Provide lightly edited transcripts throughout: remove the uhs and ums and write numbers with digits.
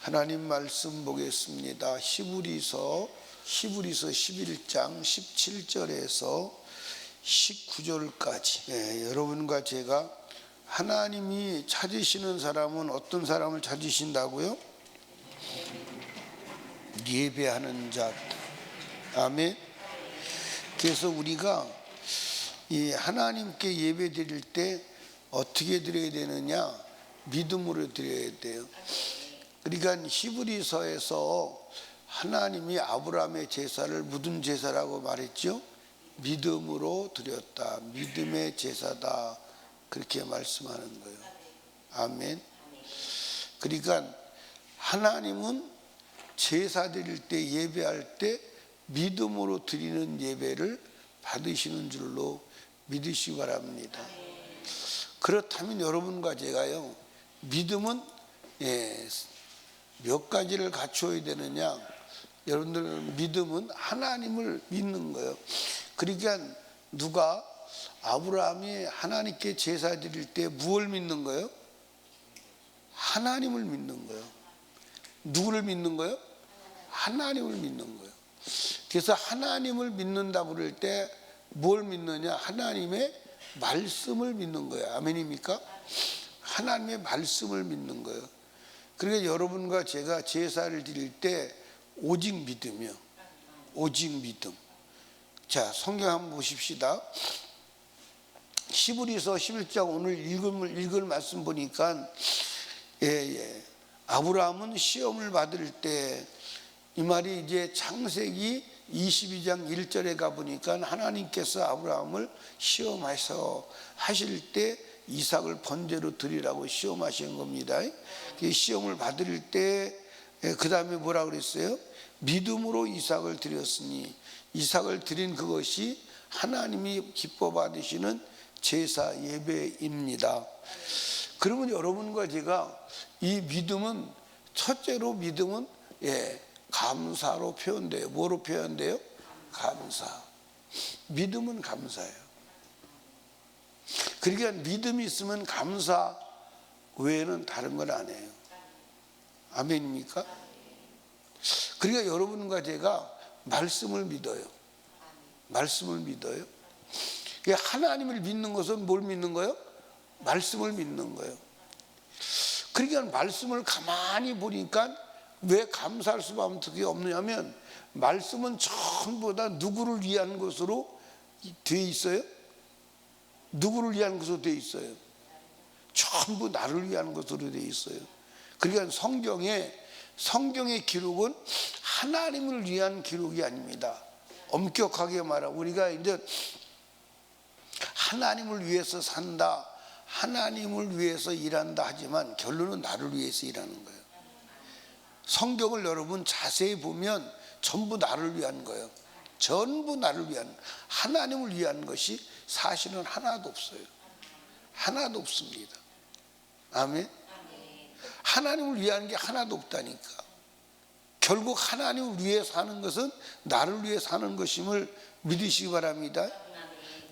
하나님 말씀 보겠습니다. 히브리서 11장 17절에서 19절까지. 여러분과 제가 하나님이 찾으시는 사람은 어떤 사람을 찾으신다고요? 예배하는 자. 아멘. 그래서 우리가 이 하나님께 예배 드릴 때 어떻게 드려야 되느냐? 믿음으로 드려야 돼요. 그러니까 히브리서에서 하나님이 아브라함의 제사를 묻은 제사라고 말했죠. 믿음으로 드렸다. 믿음의 제사다. 그렇게 말씀하는 거예요. 아멘. 그러니까 하나님은 제사 드릴 때, 예배할 때 믿음으로 드리는 예배를 받으시는 줄로 믿으시기 바랍니다. 그렇다면 여러분과 제가요, 믿음은 몇 가지를 갖춰야 되느냐? 여러분들 믿음은 하나님을 믿는 거예요. 그러니까 누가 아브라함이 하나님께 제사 드릴 때 무엇을 믿는 거예요? 하나님을 믿는 거예요. 누구를 믿는 거예요? 하나님을 믿는 거예요. 그래서 하나님을 믿는다고 그럴 때 뭘 믿느냐? 하나님의 말씀을 믿는 거예요. 아멘입니까? 하나님의 말씀을 믿는 거예요. 그러니까 여러분과 제가 제사를 드릴 때 오직 믿음이요. 오직 믿음. 자, 성경 한번 보십시다. 히브리서 11장 오늘 읽을 말씀 보니까 아브라함은 시험을 받을 때, 이 말이 이제 창세기 22장 1절에 가보니까 하나님께서 아브라함을 시험하셔 하실 때 이삭을 번제로 드리라고 시험하신 겁니다. 시험을 받을 때 그 다음에 뭐라 그랬어요? 믿음으로 이삭을 드렸으니, 이삭을 드린 그것이 하나님이 기뻐 받으시는 제사 예배입니다. 그러면 여러분과 제가 이 믿음은, 첫째로 믿음은 감사로 표현돼요. 뭐로 표현돼요? 감사. 믿음은 감사예요. 그러니까 믿음이 있으면 감사 외에는 다른 건 안 해요. 아멘입니까? 그러니까 여러분과 제가 말씀을 믿어요. 말씀을 믿어요. 하나님을 믿는 것은 뭘 믿는 거예요? 말씀을 믿는 거예요. 그러니까 말씀을 가만히 보니까 왜 감사할 수밖에 없느냐면, 말씀은 전부 다 누구를 위한 것으로 되어 있어요? 누구를 위한 것으로 되어 있어요? 전부 나를 위한 것으로 되어 있어요. 그러니까 성경의 기록은 하나님을 위한 기록이 아닙니다. 엄격하게 말하면 우리가 이제 하나님을 위해서 산다, 하나님을 위해서 일한다 하지만 결론은 나를 위해서 일하는 거예요. 성경을 여러분 자세히 보면 전부 나를 위한 거예요. 전부 나를 위한, 하나님을 위한 것이 사실은 하나도 없어요. 하나도 없습니다. 아멘. 하나님을 위한 게 하나도 없다니까. 결국 하나님을 위해 사는 것은 나를 위해 사는 것임을 믿으시기 바랍니다.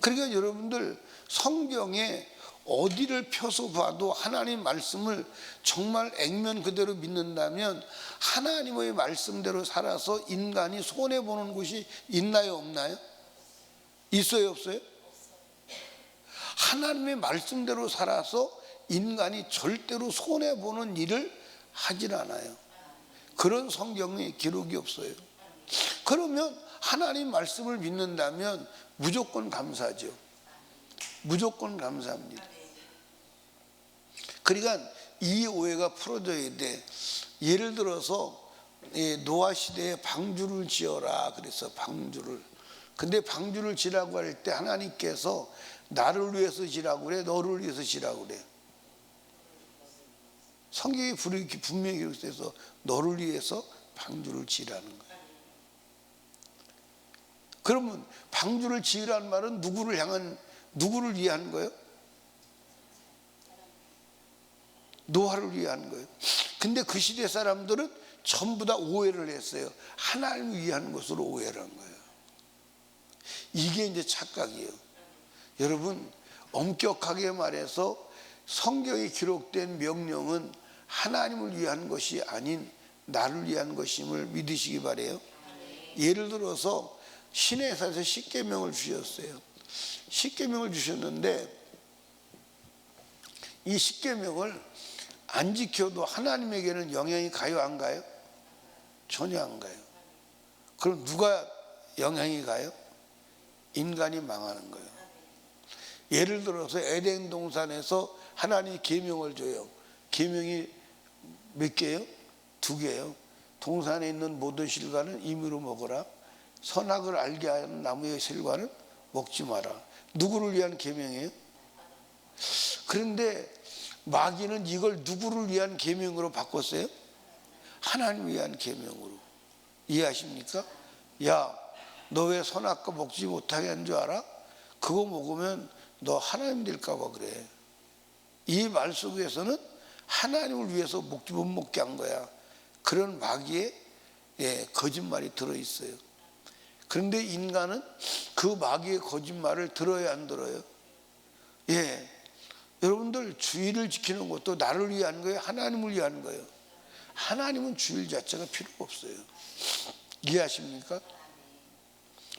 그러니까 여러분들 성경에 어디를 펴서 봐도 하나님 말씀을 정말 액면 그대로 믿는다면 하나님의 말씀대로 살아서 인간이 손해보는 곳이 있나요, 없나요? 있어요, 없어요? 하나님의 말씀대로 살아서 인간이 절대로 손해보는 일을 하질 않아요. 그런 성경의 기록이 없어요. 그러면 하나님 말씀을 믿는다면 무조건 감사죠. 무조건 감사합니다. 그러니까 이 오해가 풀어져야 돼. 예를 들어서 노아 시대에 방주를 지어라 그래서 방주를. 근데 방주를 지라고 할 때 하나님께서 나를 위해서 지라고 그래, 너를 위해서 지라고 그래? 성경에 분명히 기록돼서 너를 위해서 방주를 지라는 거예요. 그러면 방주를 지으라는 말은 누구를 위한 거예요? 노아를 위한 거예요. 근데 그 시대 사람들은 전부 다 오해를 했어요. 하나님을 위한 것으로 오해를 한 거예요. 이게 이제 착각이에요. 여러분, 엄격하게 말해서 성경에 기록된 명령은 하나님을 위한 것이 아닌 나를 위한 것임을 믿으시기 바래요. 예를 들어서 시내에서 십계명을 주셨어요. 십계명을 주셨는데 이 십계명을 안 지켜도 하나님에게는 영향이 가요, 안 가요? 전혀 안 가요. 그럼 누가 영향이 가요? 인간이 망하는 거예요. 예를 들어서 에덴 동산에서 하나님이 계명을 줘요. 계명이 몇 개예요? 2개예요. 동산에 있는 모든 실과는 임의로 먹어라. 선악을 알게 하는 나무의 실과는 먹지 마라. 누구를 위한 계명이에요? 그런데 마귀는 이걸 누구를 위한 계명으로 바꿨어요? 하나님을 위한 계명으로. 이해하십니까? 야, 너 왜 선악과 먹지 못하게 한 줄 알아? 그거 먹으면 너 하나님 될까 봐 그래. 이 말 속에서는 하나님을 위해서 못 먹게 한 거야. 그런 마귀의 거짓말이 들어있어요. 그런데 인간은 그 마귀의 거짓말을 들어야 안 들어요? 여러분들 주일을 지키는 것도 나를 위한 거예요? 하나님을 위한 거예요? 하나님은 주일 자체가 필요가 없어요. 이해하십니까?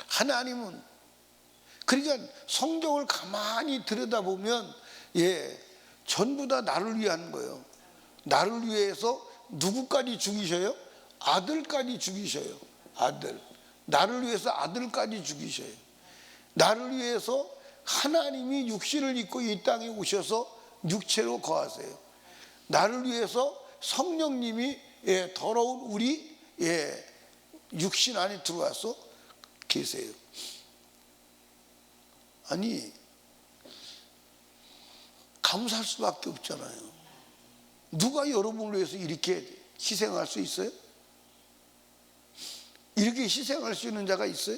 하나님은, 그러니까 성경을 가만히 들여다보면 전부 다 나를 위한 거예요. 나를 위해서 누구까지 죽이셔요? 아들까지 죽이셔요. 아들. 나를 위해서 아들까지 죽이셔요. 나를 위해서 하나님이 육신을 입고 이 땅에 오셔서 육체로 거하세요. 나를 위해서 성령님이 더러운 우리 육신 안에 들어와서 계세요. 아니, 감사할 수밖에 없잖아요. 누가 여러분을 위해서 이렇게 희생할 수 있어요? 이렇게 희생할 수 있는 자가 있어요?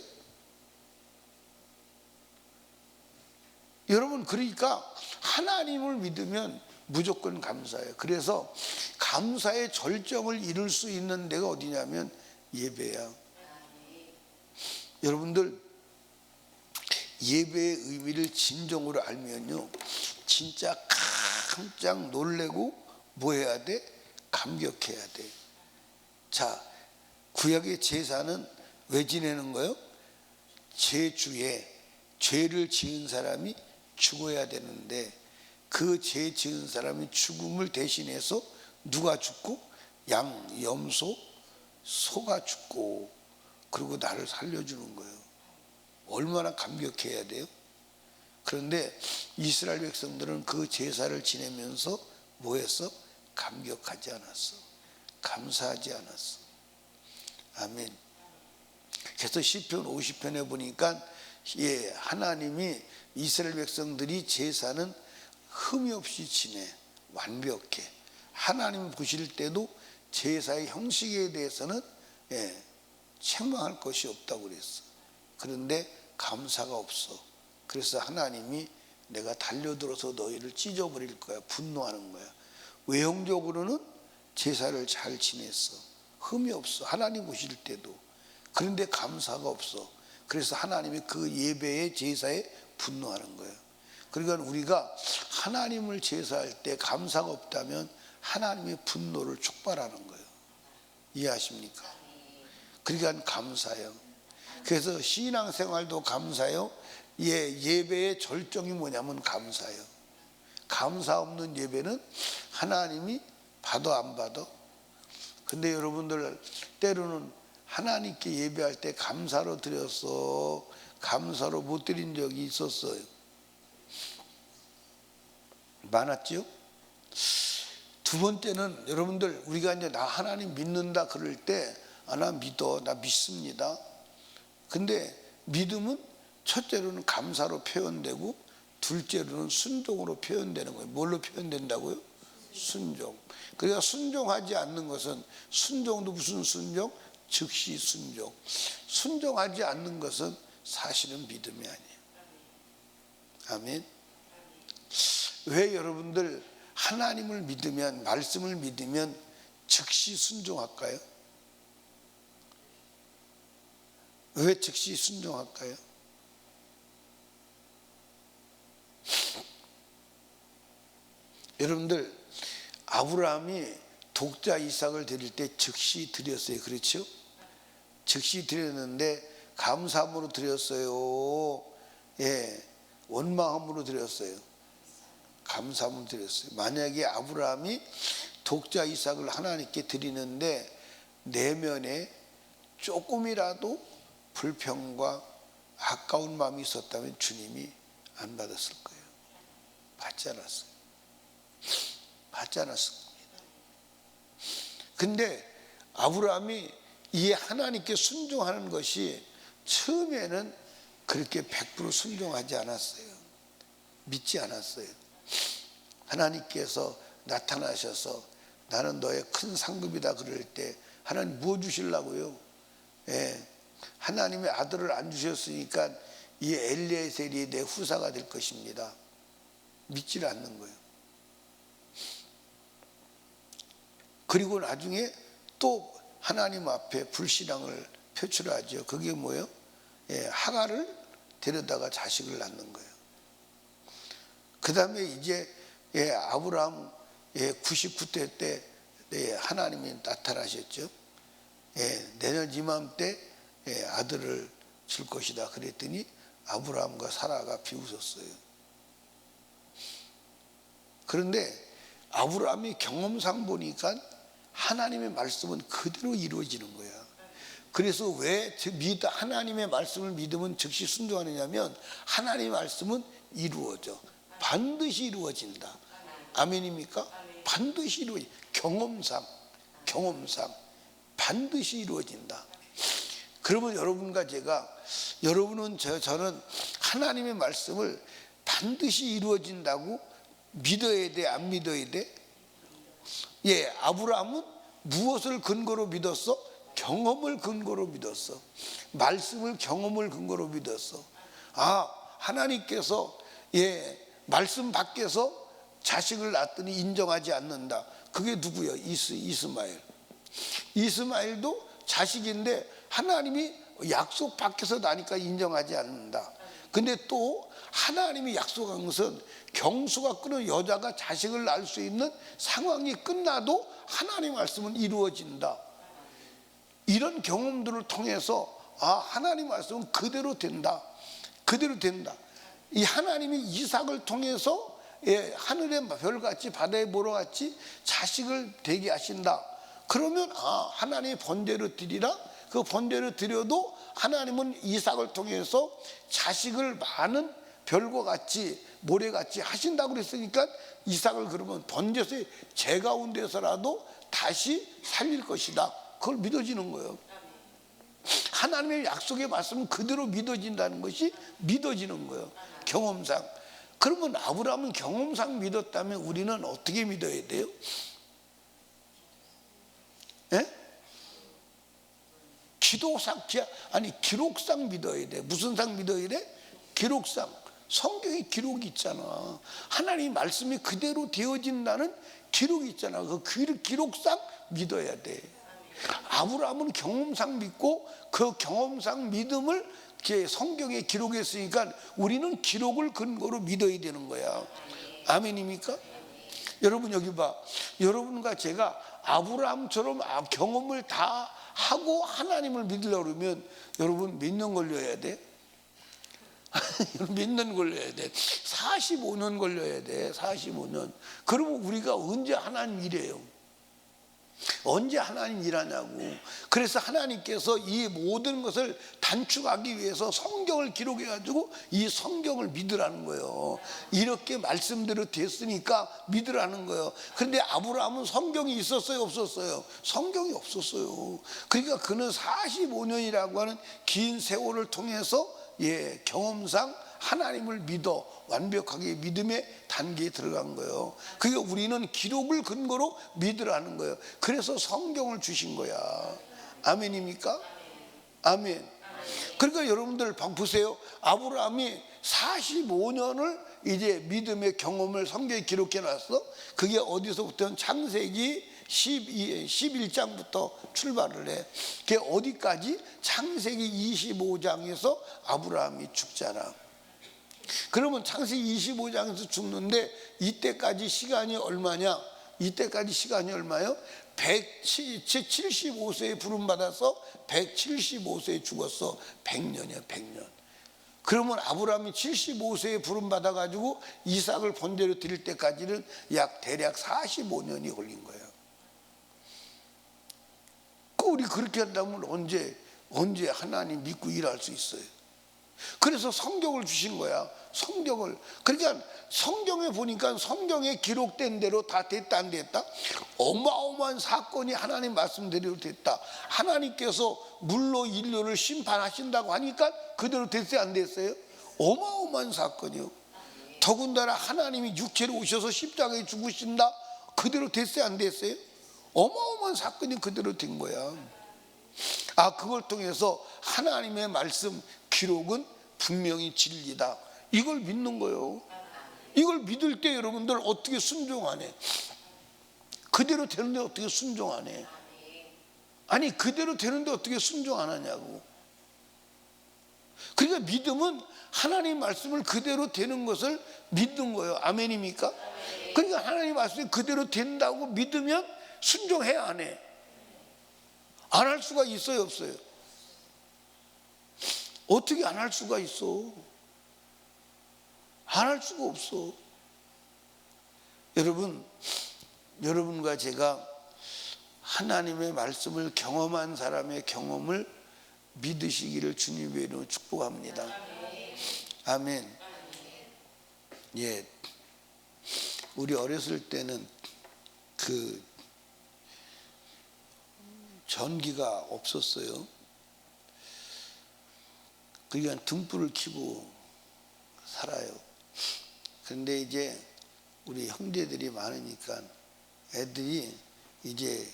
여러분, 그러니까 하나님을 믿으면 무조건 감사해요. 그래서 감사의 절정을 이룰 수 있는 데가 어디냐면 예배야. 여러분들, 예배의 의미를 진정으로 알면요, 진짜 깜짝 놀래고 뭐 해야 돼? 감격해야 돼. 자, 구약의 제사는 왜 지내는 거예요? 제주에 죄를 지은 사람이 죽어야 되는데 그 죄 지은 사람이 죽음을 대신해서 누가 죽고? 양, 염소, 소가 죽고, 그리고 나를 살려주는 거예요. 얼마나 감격해야 돼요? 그런데 이스라엘 백성들은 그 제사를 지내면서 뭐 했어? 감격하지 않았어. 감사하지 않았어. 아멘. 그래서 시편 50편에 보니까 하나님이 이스라엘 백성들이 제사는 흠이 없이 지내, 완벽해. 하나님 보실 때도 제사의 형식에 대해서는 책망할 것이 없다고 그랬어. 그런데 감사가 없어. 그래서 하나님이 내가 달려들어서 너희를 찢어버릴 거야. 분노하는 거야. 외형적으로는 제사를 잘 지냈어. 흠이 없어. 하나님 보실 때도. 그런데 감사가 없어. 그래서 하나님이 그 예배의 제사에 분노하는 거예요. 그러니까 우리가 하나님을 제사할 때 감사가 없다면 하나님의 분노를 촉발하는 거예요. 이해하십니까? 그러니까 감사해요. 그래서 신앙생활도 감사해요. 예배의 절정이 뭐냐면 감사예요. 감사 없는 예배는 하나님이 받아 안 받아? 근데 여러분들 때로는 하나님께 예배할 때 감사로 드렸어, 감사로 못 드린 적이 있었어요. 많았죠? 두 번째는 여러분들, 우리가 이제 나 하나님 믿는다 그럴 때, 나 믿어, 나 믿습니다. 근데 믿음은 첫째로는 감사로 표현되고 둘째로는 순종으로 표현되는 거예요. 뭘로 표현된다고요? 순종. 그러니까 순종하지 않는 것은, 순종도 무슨 순종? 즉시 순종. 순종하지 않는 것은 사실은 믿음이 아니에요. 아멘. 왜 여러분들 하나님을 믿으면, 말씀을 믿으면 즉시 순종할까요? 왜 즉시 순종할까요? 여러분들, 아브라함이 독자 이삭을 드릴 때 즉시 드렸어요. 그렇죠? 즉시 드렸는데 감사함으로 드렸어요. 예, 원망함으로 드렸어요. 감사함으로 드렸어요. 만약에 아브라함이 독자 이삭을 하나님께 드리는데 내면에 조금이라도 불평과 아까운 마음이 있었다면 주님이 안 받았을 거예요. 받지 않았어요. 받지 않았을 겁니다. 근데 아브라함이 이 하나님께 순종하는 것이 처음에는 그렇게 100% 순종하지 않았어요. 믿지 않았어요. 하나님께서 나타나셔서 나는 너의 큰 상급이다 그럴 때 하나님 뭐 주시려고요? 예, 하나님의 아들을 안 주셨으니까 이 엘리에셀이 내 후사가 될 것입니다. 믿지를 않는 거예요. 그리고 나중에 또 하나님 앞에 불신앙을 표출하죠. 그게 뭐예요? 예, 하갈을 데려다가 자식을 낳는 거예요. 그 다음에 이제 예, 아브라함 99대 때 하나님이 나타나셨죠. 예, 내년 이맘때 아들을 줄 것이다 그랬더니 아브라함과 사라가 비웃었어요. 그런데 아브라함이 경험상 보니까 하나님의 말씀은 그대로 이루어지는 거야. 그래서 왜 하나님의 말씀을 믿으면 즉시 순종하느냐면 하나님의 말씀은 이루어져. 반드시 이루어진다. 아멘입니까? 반드시 이루어져. 경험상 반드시 이루어진다. 그러면 여러분과 제가, 여러분은 저는 하나님의 말씀을 반드시 이루어진다고 믿어야 돼, 안 믿어야 돼? 예, 아브라함은 무엇을 근거로 믿었어? 경험을 근거로 믿었어. 말씀을 경험을 근거로 믿었어. 아, 하나님께서 말씀 밖에서 자식을 낳았더니 인정하지 않는다. 그게 누구예요? 이스마엘. 이스마엘도 자식인데 하나님이 약속 밖에서 나니까 인정하지 않는다. 근데 또 하나님이 약속한 것은 경수가 끊은 여자가 자식을 낳을 수 있는 상황이 끝나도 하나님 말씀은 이루어진다. 이런 경험들을 통해서 하나님 말씀은 그대로 된다. 그대로 된다. 이 하나님이 이삭을 통해서 하늘의 별같이 바다의 모래같이 자식을 되게 하신다. 그러면 하나님의 번제로 드리라. 그 번제로 드려도 하나님은 이삭을 통해서 자식을 많은 별과 같이 모래같이 하신다고 그랬으니까 이삭을 그러면 번제의 제 가운데서라도 다시 살릴 것이다. 그걸 믿어지는 거예요. 하나님의 약속의 말씀은 그대로 믿어진다는 것이 믿어지는 거예요. 경험상. 그러면 아브라함은 경험상 믿었다면 우리는 어떻게 믿어야 돼요? 예? 기록상 믿어야 돼. 무슨 상 믿어야 돼? 기록상. 성경에 기록이 있잖아. 하나님 말씀이 그대로 되어진다는 기록이 있잖아. 그 기록상 믿어야 돼. 아브라함은 경험상 믿고 그 경험상 믿음을 성경에 기록했으니까 우리는 기록을 근거로 믿어야 되는 거야. 아멘입니까? 여러분 여기 봐. 여러분과 제가 아브라함처럼 경험을 다 하고 하나님을 믿으려고 그러면 여러분 몇 년 걸려야 돼? 몇 년 걸려야 돼? 45년 걸려야 돼. 45년. 그러면 우리가 언제 하나님 일해요? 언제 하나님 일하냐고. 그래서 하나님께서 이 모든 것을 단축하기 위해서 성경을 기록해가지고 이 성경을 믿으라는 거예요. 이렇게 말씀대로 됐으니까 믿으라는 거예요. 그런데 아브라함은 성경이 있었어요, 없었어요? 성경이 없었어요. 그러니까 그는 45년이라고 하는 긴 세월을 통해서 경험상 하나님을 믿어 완벽하게 믿음의 단계에 들어간 거예요. 그러니까 우리는 기록을 근거로 믿으라는 거예요. 그래서 성경을 주신 거야. 아멘입니까? 아멘. 그러니까 여러분들 보세요. 아브라함이 45년을 이제 믿음의 경험을 성경에 기록해 놨어. 그게 어디서부터는 창세기 11장부터 출발을 해. 그게 어디까지? 창세기 25장에서 아브라함이 죽잖아. 그러면 창세기 25장에서 죽는데 이때까지 시간이 얼마냐? 이때까지 시간이 얼마요? 175세에 부름받아서 175세에 죽었어. 100년이야 100년. 그러면 아브라함이 75세에 부름받아가지고 이삭을 본대로 드릴 때까지는 대략 45년이 걸린 거예요. 우리 그렇게 한다면 언제 하나님 믿고 일할 수 있어요? 그래서 성경을 주신 거야. 성경을. 그러니까 성경에 보니까 성경에 기록된 대로 다 됐다 안 됐다? 어마어마한 사건이 하나님 말씀대로 됐다. 하나님께서 물로 인류를 심판하신다고 하니까 그대로 됐어요 안 됐어요? 어마어마한 사건이요. 더군다나 하나님이 육체로 오셔서 십자가에 죽으신다. 그대로 됐어요 안 됐어요? 어마어마한 사건이 그대로 된 거야. 그걸 통해서 하나님의 말씀 기록은 분명히 진리다. 이걸 믿는 거예요. 이걸 믿을 때 여러분들 어떻게 순종하네? 그대로 되는데 어떻게 순종하네? 아니 그대로 되는데 어떻게 순종 안 하냐고. 그러니까 믿음은 하나님 말씀을 그대로 되는 것을 믿는 거예요. 아멘입니까? 그러니까 하나님 말씀이 그대로 된다고 믿으면 순종해야 안 해? 안 할 수가 있어요 없어요? 어떻게 안 할 수가 있어? 안 할 수가 없어. 여러분과 제가 하나님의 말씀을 경험한 사람의 경험을 믿으시기를 주님의 이름으로 축복합니다. 아멘. 예, 우리 어렸을 때는 전기가 없었어요. 그러니까 등불을 켜고 살아요. 그런데 이제 우리 형제들이 많으니까 애들이 이제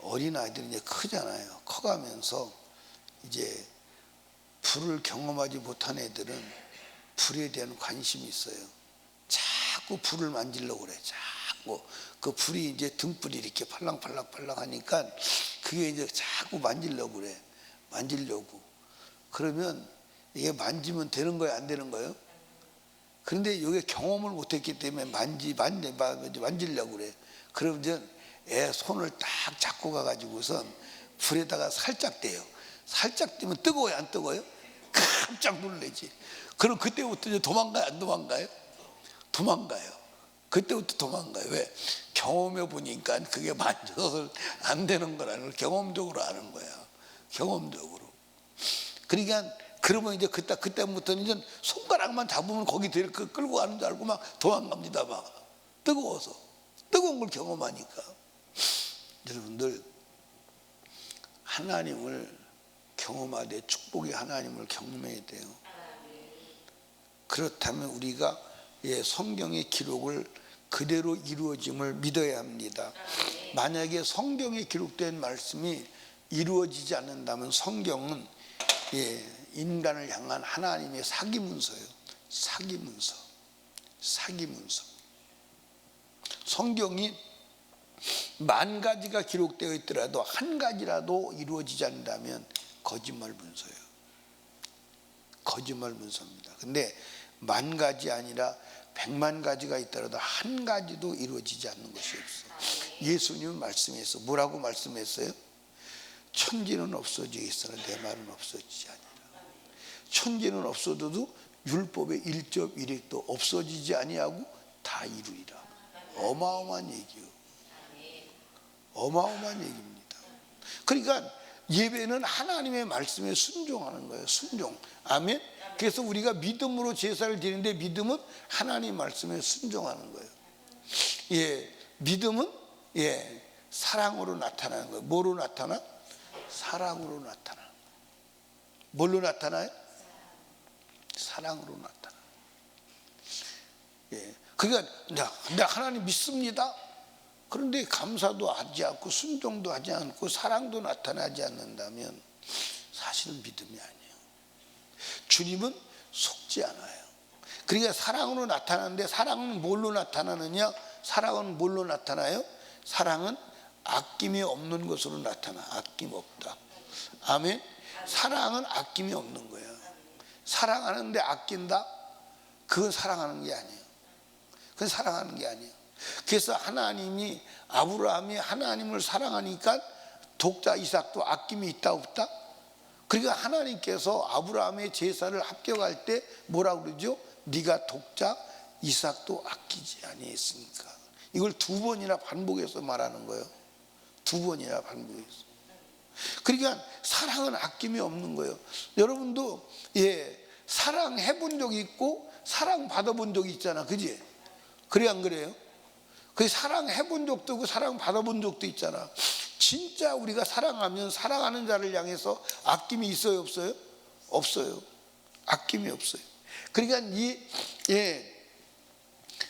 어린 아이들이 이제 크잖아요. 커가면서 이제 불을 경험하지 못한 애들은 불에 대한 관심이 있어요. 자꾸 불을 만지려고 그래. 자꾸 그 불이 이제 등불이 이렇게 팔랑팔랑 하니까 그게 이제 자꾸 만지려고 그래. 만지려고. 그러면 이게 만지면 되는 거예요, 안 되는 거예요? 그런데 이게 경험을 못했기 때문에 만지려고 그래. 그러면 이제 애 손을 딱 잡고 가가지고선 불에다가 살짝 떼요. 살짝 떼면 뜨거워요, 안 뜨거워요? 깜짝 놀라지. 그럼 그때부터 이제 도망가요, 안 도망가요? 도망가요. 그때부터 도망가요. 왜? 경험해 보니까 그게 만져서 안 되는 거라는 걸 경험적으로 아는 거야. 경험적으로. 그러니까 그러면 이제 그때부터는 이제 손가락만 잡으면 거기 끌고 가는 줄 알고 막 도망갑니다. 막 뜨거워서. 뜨거운 걸 경험하니까. 여러분들 하나님을 경험하되 축복의 하나님을 경험해야 돼요. 그렇다면 우리가 성경의 기록을 그대로 이루어짐을 믿어야 합니다. 만약에 성경에 기록된 말씀이 이루어지지 않는다면 성경은 인간을 향한 하나님의 사기문서예요. 사기문서. 성경이 10,000가지가 기록되어 있더라도 한 가지라도 이루어지지 않는다면 거짓말 문서예요. 거짓말 문서입니다. 근데 10,000가지 아니라 100,000가지가 있더라도 한 가지도 이루어지지 않는 것이 없어. 예수님은 말씀했어. 뭐라고 말씀했어요? 천지는 없어지겠으나 내 말은 없어지지 아니라. 천지는 없어져도 율법의 1.1획도 없어지지 아니하고 다 이루리라. 어마어마한 얘기요. 어마어마한 얘기입니다. 그러니까 예배는 하나님의 말씀에 순종하는 거예요. 순종. 아멘. 그래서 우리가 믿음으로 제사를 드리는데 믿음은 하나님 말씀에 순종하는 거예요. 믿음은 사랑으로 나타나는 거예요. 뭐로 나타나? 사랑으로 나타나. 뭘로 나타나요? 사랑으로 나타나. 그러니까 나 하나님 믿습니다. 그런데 감사도 하지 않고 순종도 하지 않고 사랑도 나타나지 않는다면 사실은 믿음이 아니에요. 주님은 속지 않아요. 그러니까 사랑으로 나타나는데 사랑은 뭘로 나타나느냐? 사랑은 뭘로 나타나요? 사랑은 아낌이 없는 것으로 나타나. 아낌 없다. 아멘. 사랑은 아낌이 없는 거예요. 사랑하는데 아낀다? 그건 사랑하는 게 아니에요. 그건 사랑하는 게 아니에요. 그래서 하나님이 아브라함이 하나님을 사랑하니까 독자 이삭도 아낌이 있다 없다? 그러니까 하나님께서 아브라함의 제사를 합격할 때 뭐라고 그러죠? 네가 독자 이삭도 아끼지 아니했으니까. 이걸 두 번이나 반복해서 말하는 거예요. 두 번이나 반복해서. 그러니까 사랑은 아낌이 없는 거예요. 여러분도 사랑해 본 적이 있고 사랑 받아본 적이 있잖아, 그지? 그래 안 그래요? 그 사랑해 본 적도 있고 사랑 받아본 적도 있잖아. 진짜 우리가 사랑하면 사랑하는 자를 향해서 아낌이 있어요, 없어요? 없어요. 아낌이 없어요. 그러니까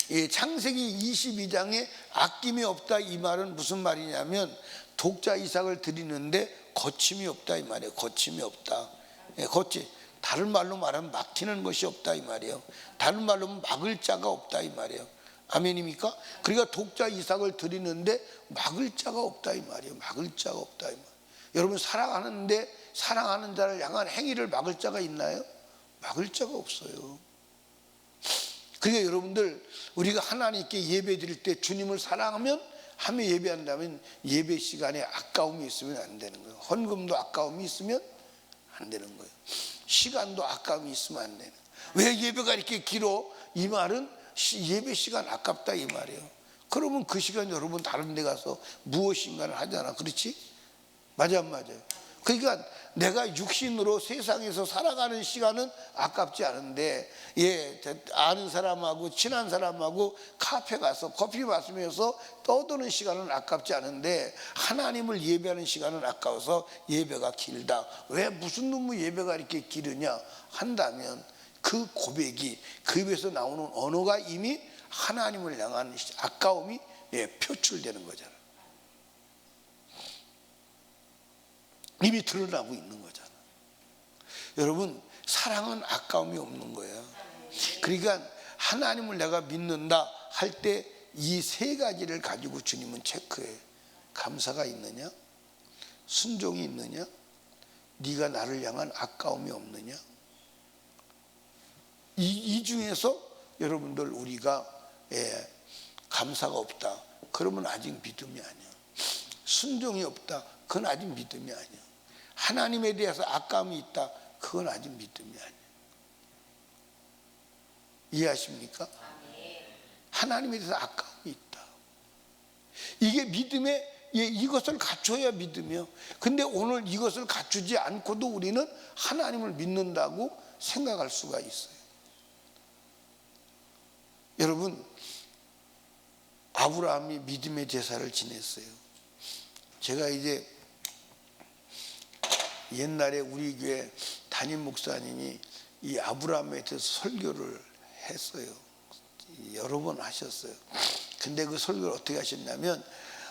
이 창세기 22장에 아낌이 없다 이 말은 무슨 말이냐면 독자 이삭을 드리는데 거침이 없다 이 말이에요. 거침이 없다. 다른 말로 말하면 막히는 것이 없다 이 말이에요. 다른 말로 하면 막을 자가 없다 이 말이에요. 아멘입니까? 그러니까 독자 이삭을 드리는데 막을 자가 없다 이 말이에요. 막을 자가 없다 이 말이에요. 여러분 사랑하는데 사랑하는 자를 향한 행위를 막을 자가 있나요? 막을 자가 없어요. 그러니까 여러분들 우리가 하나님께 예배 드릴 때 주님을 사랑하면 하며 예배한다면 예배 시간에 아까움이 있으면 안 되는 거예요. 헌금도 아까움이 있으면 안 되는 거예요. 시간도 아까움이 있으면 안 되는 거예요. 왜 예배가 이렇게 길어? 이 말은 예배 시간 아깝다 이 말이에요. 그러면 그 시간 여러분 다른 데 가서 무엇인가를 하잖아. 그렇지? 맞아 안 맞아요? 그러니까 내가 육신으로 세상에서 살아가는 시간은 아깝지 않은데 아는 사람하고 친한 사람하고 카페 가서 커피 마시면서 떠드는 시간은 아깝지 않은데 하나님을 예배하는 시간은 아까워서 예배가 길다. 왜 무슨 놈의 예배가 이렇게 길으냐 한다면 그 고백이 그 입에서 나오는 언어가 이미 하나님을 향한 아까움이 표출되는 거잖아. 이미 드러나고 있는 거잖아. 여러분 사랑은 아까움이 없는 거예요. 그러니까 하나님을 내가 믿는다 할 때 이 세 가지를 가지고 주님은 체크해. 감사가 있느냐? 순종이 있느냐? 네가 나를 향한 아까움이 없느냐? 이 중에서 여러분들 우리가 감사가 없다 그러면 아직 믿음이 아니야. 순종이 없다 그건 아직 믿음이 아니야. 하나님에 대해서 아까움이 있다 그건 아직 믿음이 아니야. 이해하십니까? 하나님에 대해서 아까움이 있다. 이게 믿음에 이것을 갖춰야 믿음이요. 근데 오늘 이것을 갖추지 않고도 우리는 하나님을 믿는다고 생각할 수가 있어요. 여러분 아브라함이 믿음의 제사를 지냈어요. 제가 이제 옛날에 우리 교회 담임 목사님이 이 아브라함에 대해서 설교를 했어요. 여러 번 하셨어요. 근데 그 설교를 어떻게 하셨냐면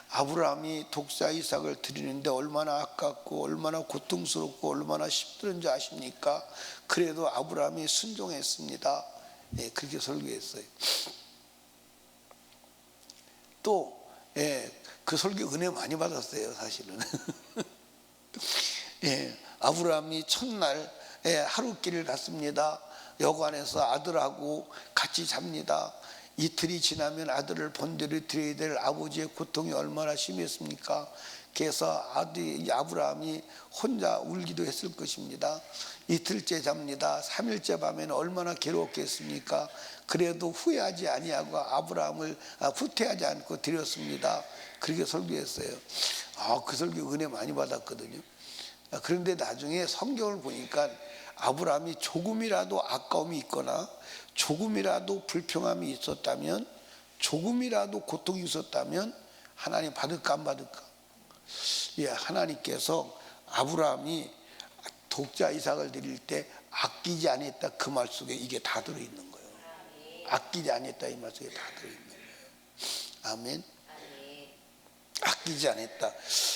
아브라함이 독자 이삭을 드리는데 얼마나 아깝고 얼마나 고통스럽고 얼마나 힘든지 아십니까? 그래도 아브라함이 순종했습니다. 그렇게 설교했어요. 또 그 설교 은혜 많이 받았어요 사실은. 아브라함이 첫날 하룻길을 갔습니다. 여관에서 아들하고 같이 잡니다. 이틀이 지나면 아들을 본대로 드려야 될 아버지의 고통이 얼마나 심했습니까? 그래서 아브라함이 혼자 울기도 했을 것입니다. 이틀째 잡니다. 3일째 밤에는 얼마나 괴로웠겠습니까? 그래도 후회하지 아니하고 아브라함을 후퇴하지 않고 드렸습니다. 그렇게 설교했어요. 그 설교 은혜 많이 받았거든요. 그런데 나중에 성경을 보니까 아브라함이 조금이라도 아까움이 있거나 조금이라도 불평함이 있었다면 조금이라도 고통이 있었다면 하나님 받을까 안 받을까? 하나님께서 아브라함이 독자 이삭을 드릴 때 아끼지 않았다 그 말 속에 이게 다 들어있는 거예요. 아끼지 않았다 이 말 속에 다 들어있는 거예요. 아멘. 아끼지 않았다.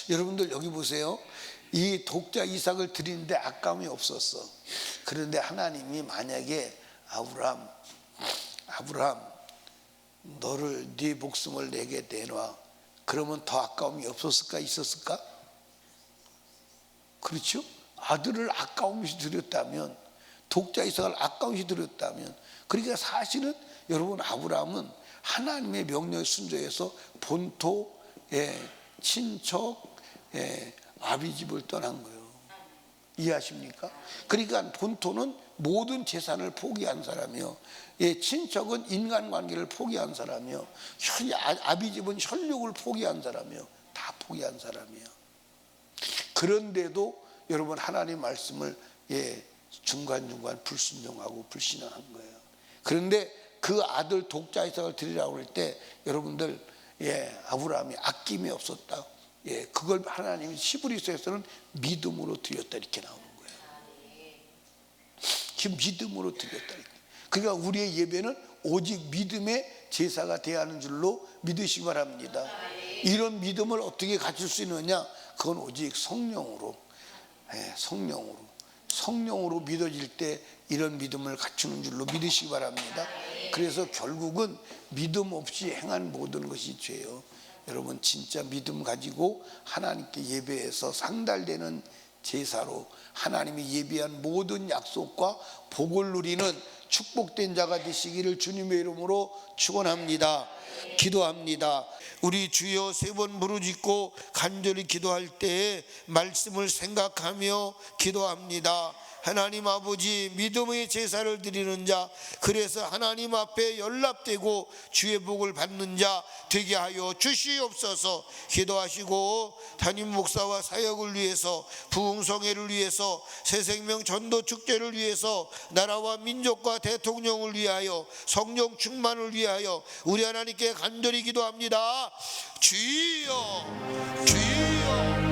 여러분들 여기 보세요. 이 독자 이삭을 드리는데 아까움이 없었어. 그런데 하나님이 만약에 아브라함 너를 네 목숨을 내게 내놔 그러면 더 아까움이 없었을까 있었을까? 그렇죠? 아들을 아까움이 드렸다면 독자 이삭을 아까움이 드렸다면 그러니까 사실은 여러분 아브라함은 하나님의 명령에 순종해서 본토, 친척, 아비집을 떠난 거예요. 이해하십니까? 그러니까 본토는 모든 재산을 포기한 사람이요, 친척은 인간관계를 포기한 사람이요, 아비집은 혈육을 포기한 사람이요, 다 포기한 사람이에요. 그런데도 여러분 하나님 말씀을 중간중간 불순종하고 불신앙한 거예요. 그런데 그 아들 독자 이삭을 드리라고 할 때 여러분들, 아브라함이 아낌이 없었다. 그걸 하나님이 히브리서에서는 믿음으로 드렸다 이렇게 나오는 거예요. 지금 믿음으로 드렸다. 그러니까 우리의 예배는 오직 믿음의 제사가 되어야 하는 줄로 믿으시기 바랍니다. 이런 믿음을 어떻게 가질 수 있느냐? 그건 오직 성령으로, 성령으로 믿어질 때 이런 믿음을 갖추는 줄로 믿으시기 바랍니다. 그래서 결국은 믿음 없이 행한 모든 것이 죄예요. 여러분 진짜 믿음 가지고 하나님께 예배해서 상달되는 제사로 하나님이 예비한 모든 약속과 복을 누리는 축복된 자가 되시기를 주님의 이름으로 축원합니다. 기도합니다. 우리 주여 세 번 부르짖고 간절히 기도할 때에 말씀을 생각하며 기도합니다. 하나님 아버지, 믿음의 제사를 드리는 자, 그래서 하나님 앞에 연락되고 주의 복을 받는 자 되게 하여 주시옵소서. 기도하시고 담임 목사와 사역을 위해서, 부흥성회를 위해서, 새생명 전도 축제를 위해서, 나라와 민족과 대통령을 위하여, 성령 충만을 위하여 우리 하나님께 간절히 기도합니다. 주여, 주여.